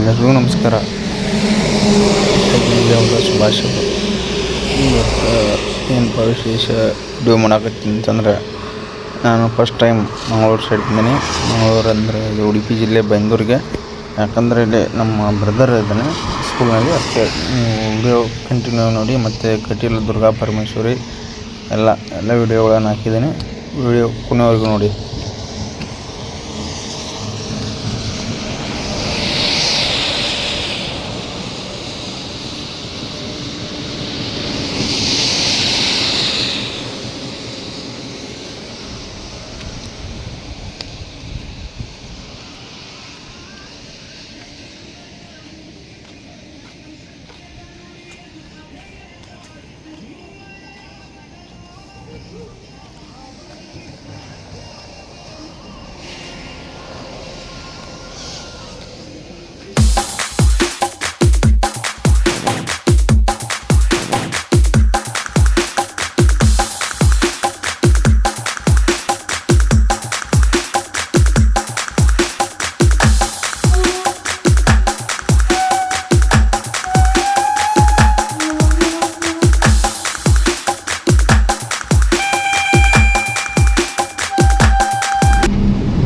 ಎಲ್ಲರಿಗೂ ನಮಸ್ಕಾರ. ಶುಭಾಶಯಗಳು. ಇವತ್ತು ಏನಪ್ಪ ವಿಶೇಷ ವಿಡಿಯೋ ಮಾಡಾಕತ್ತೀನಿ ಅಂತಂದ್ರೆ, ನಾನು ಫಸ್ಟ್ ಟೈಮ್ ಮಂಗಳೂರು ಸೈಡ್ ಬಂದೀನಿ. ಮಂಗಳೂರು ಅಂದರೆ ಇದು ಉಡುಪಿ ಜಿಲ್ಲೆ ಬೆಂಗಳೂರಿಗೆ. ಯಾಕಂದರೆ ಇಲ್ಲಿ ನಮ್ಮ ಬ್ರದರ್ ಇದ್ದಾನೆ ಸ್ಕೂಲ್ನಲ್ಲಿ. ಅಷ್ಟೇ ವಿಡಿಯೋ ಕಂಟಿನ್ಯೂ ನೋಡಿ. ಮತ್ತು ಕಟೀಲು ದುರ್ಗಾ ಪರಮೇಶ್ವರಿ ಎಲ್ಲ ವಿಡಿಯೋಗಳನ್ನು ಹಾಕಿದ್ದೀನಿ. ವಿಡಿಯೋ ಕೊನೆವರೆಗೂ ನೋಡಿ.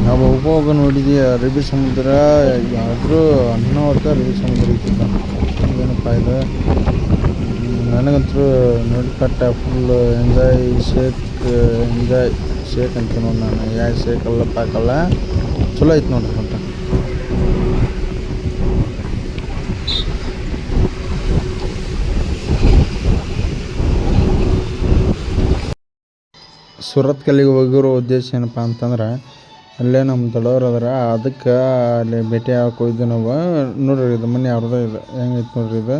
ನಾವು ಹೋಗುವಾಗ ನೋಡಿದ್ವಿ ಅರಬ್ಬಿ ಸಮುದ್ರ. ಯಾವ್ದಾದ್ರು ಅನ್ನಾವರ್ತ ಅರಬ್ಬಿ ಸಮುದ್ರ ಇತ್ತು. ಏನಪ್ಪ ಇದು, ನನಗಂತೂ ನೋಡಿ ಕಟ್ಟ ಫುಲ್ ಎಂಜಾಯ್ ಶೇಕ್ ಅಂತ ನೋಡಿ. ನಾನು ಯಾವ ಶೇಕ್ ಅಲ್ಲ ಪಾಕಲ್ಲ, ಚಲೋ ಐತೆ ನೋಡ್ರಿ. ಒಟ್ಟು ಸುರತ್ ಕಲ್ಲಿಗೆ ಹೋಗಿರೋ ಉದ್ದೇಶ ಏನಪ್ಪ ಅಂತಂದ್ರೆ, ಅಲ್ಲೇ ನಮ್ಮ ದೊಡ್ಡವ್ರು ಅದಾರ, ಅದಕ್ಕೆ ಅಲ್ಲಿ ಭೇಟಿ ಆಗಕ್ಕೆ ಹೋಗಿದ್ವಿ ನಾವು. ನೋಡ್ರಿ ಇದು ಮನೆ ಅವ್ರದ್ದು. ಇದು ಹೆಂಗೈತೆ ನೋಡ್ರಿ.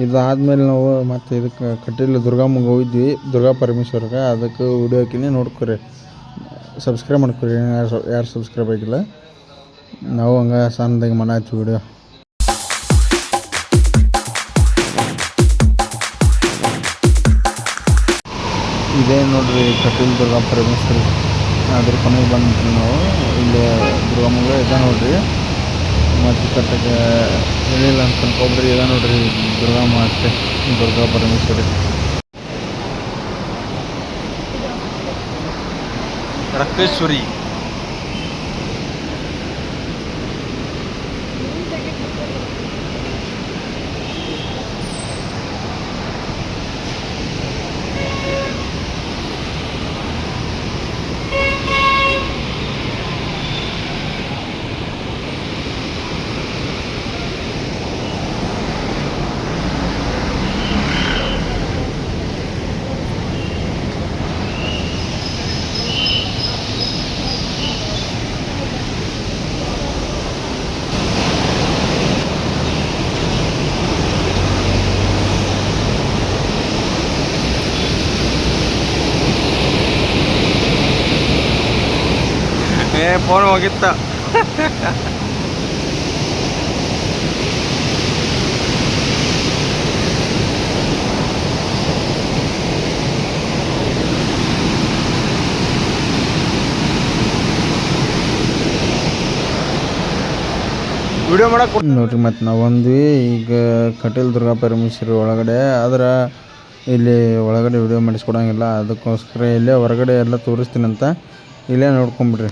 ಇದು ಆದಮೇಲೆ ನಾವು ಮತ್ತು ಇದಕ್ಕೆ ಕಟೀಲು ದುರ್ಗಮ್ಮಗೆ ಹೋಗಿದ್ವಿ, ದುರ್ಗಾ ಪರಮೇಶ್ವರ್ಗೆ. ಅದಕ್ಕೆ ವಿಡಿಯೋ ಹಾಕಿನಿ, ನೋಡ್ಕೊರಿ. ಸಬ್ಸ್ಕ್ರೈಬ್ ಮಾಡ್ಕೊರಿ ಯಾರು ಸಬ್ಸ್ಕ್ರೈಬ್ ಆಗಿಲ್ಲ. ನಾವು ಹಂಗೆ ಸಣ್ಣದಾಗಿ ಮಾಡಾಯ್ತು ವಿಡಿಯೋ. ಇದೇ ನೋಡ್ರಿ ಕಟೀಲು ದುರ್ಗಾ ಪರಮೇಶ್ವರಿ. ಅದ್ರ ಕೊನೆಗೆ ಬಂದ್ಬಿಟ್ರಿ ನಾವು. ಇಲ್ಲಿ ದುರ್ಗಮ್ಮಗೆ ಇದೆ ನೋಡ್ರಿ. ಮತ್ತು ಕಟ್ಟಕ್ಕೆ ಹೇಳಿಲ್ಲ ಅಂತ ಅನ್ಕೊಬ್ರಿ. ಇದೆ ನೋಡ್ರಿ ದುರ್ಗಮ್ಮ ಅಷ್ಟೇ, ದುರ್ಗಾ ಪರಮೇಶ್ವರಿ. ರಕ್ತೇಶ್ವರಿ. ಫೋನ್ ಹೋಗಿತ್ತ. ವಿಡಿಯೋ ಮಾಡಕ್ಕೆ ನೋಡ್ರಿ. ಮತ್ತು ನಾವು ಬಂದ್ವಿ ಈಗ ಕಟೀಲು ದುರ್ಗಾ ಪರಮೇಶ್ವರಿ ಒಳಗಡೆ. ಆದ್ರೆ ಇಲ್ಲಿ ಒಳಗಡೆ ವಿಡಿಯೋ ಮಾಡಿಸ್ಕೊಡಂಗಿಲ್ಲ. ಅದಕ್ಕೋಸ್ಕರ ಇಲ್ಲೇ ಹೊರಗಡೆ ಎಲ್ಲ ತೋರಿಸ್ತೀನಂತ ಇಲ್ಲೇ ನೋಡ್ಕೊಂಬಿಡ್ರಿ.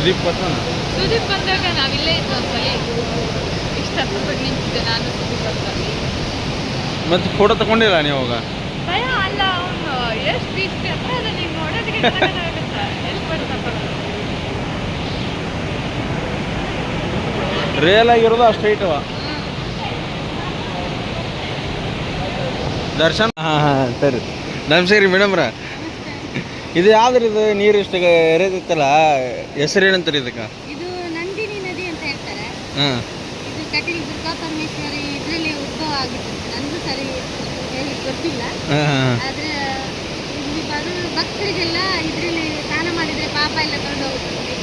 ಸುದೀಪ್ ಬರ್ತಾನ. ಸುದೀಪ್ ಬಂದಾಗ ನಾವಿಲ್ಲೇ ಇದ್ವು ಒಂದ್ಸಲ ಇಷ್ಟು ಹತ್ರದಾಗ ನಿಂತಿದ್ದೆ ನಾನು ಸುದೀಪ್ ಅಂತ. ಮತ್ತೆ ಫೋಟೋ ತಗೊಂಡಿಲ್ಲ ನೀವು ಅವಾಗ? ಭಯ ಅಲ್ಲ, ಅವನು ಎಷ್ಟು ಇಷ್ಟು ಹತ್ರ ಅದ, ನೀವು ನೋಡೋದಕ್ಕೆ ಆಗುತ್ತಾ? ಎಲ್ಲಿ ಬರ್ತಪ್ಪ ರಿಯಲ್ ಆಗಿರೋದು ಅಷ್ಟು ಐಟವ ದರ್ಶನ್. ಹಾಂ ಸರಿ, ನಮಸ್ಕಾರ ರೀ ಮೇಡಮ್ರ. ಇದು ಯಾವ್ದ್ರ ಇದು ನೀರು ಇಷ್ಟ ಎರೆದಿತ್ತಲ್ಲ, ಹೆಸರು ಏನಂತಾರೆ ಇದಕ್ಕೆ? ಇದು ನಂದಿನಿ ನದಿ ಅಂತ ಹೇಳ್ತಾರೆ. ಹಾಂ, ಇದು ಕಟೀಲು ದುರ್ಗಾ ಪರಮೇಶ್ವರಿ ಇದರಲ್ಲಿ ಉದ್ಭವ ಆಗಿತ್ತು. ನನಗೂ ಸರಿ ಹೇಳಿ ಗೊತ್ತಿಲ್ಲ. ಆದರೆ ಇಲ್ಲಿ ಬರೋ ಭಕ್ತರಿಗೆಲ್ಲ ಇದರಲ್ಲಿ ಸ್ನಾನ ಮಾಡಿದರೆ ಪಾಪ ಎಲ್ಲ ತೊಗೊಂಡು ಹೋಗುತ್ತೆ.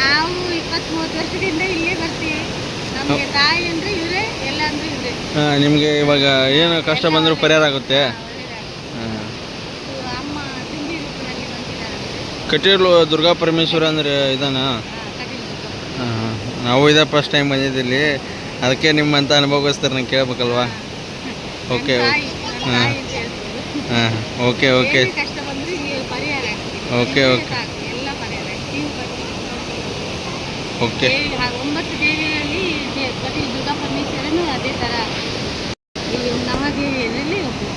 ನಾವು 20-30 ವರ್ಷದಿಂದ ಇಲ್ಲೇ ಬರ್ತೀವಿ. ನಮಗೆ ತಾಯಿ ಅಂದರೆ ಇವರೇ, ಎಲ್ಲ ಅಂದರೆ ಇವರೇ. ನಿಮಗೆ ಇವಾಗ ಏನು ಕಷ್ಟ ಬಂದರೂ ಪರಿಹಾರ ಆಗುತ್ತೆ. ಅಮ್ಮ ತಿಂಡಿ ರೂಪದಲ್ಲಿ ಬಂದಿದ್ದಾರೆ. ಕಟೀಲು ದುರ್ಗಾ ಪರಮೇಶ್ವರ ಅಂದರೆ ಇದಾನ? ಹಾಂ, ನಾವು ಇದೇ ಫಸ್ಟ್ ಟೈಮ್ ಬಂದಿದ್ದಿಲ್ಲಿ, ಅದಕ್ಕೆ ನಿಮ್ಮಂಥ ಅನುಭವಗೋಸ್ಕರ ನಂಗೆ ಕೇಳಬೇಕಲ್ವಾ? ಓಕೆ ಹಾಂ ಹಾಂ, ಓಕೆ ಓಕೆ ಕಷ್ಟ ಬಂದರೆ ಪರಿಹಾರ ಓಕೆ ಓಕೆ ಎಲ್ಲ ಪರಿಹಾರ. ಓಕೆ. 9 ದೇವಿಯಲ್ಲಿ ಕಟೀಲು ದುರ್ಗಾ ಪರಮೇಶ್ವರನು ಅದೇ ಥರ ಈ ನವದೇವಿಯಲ್ಲಿ ಒಬ್ಬರು.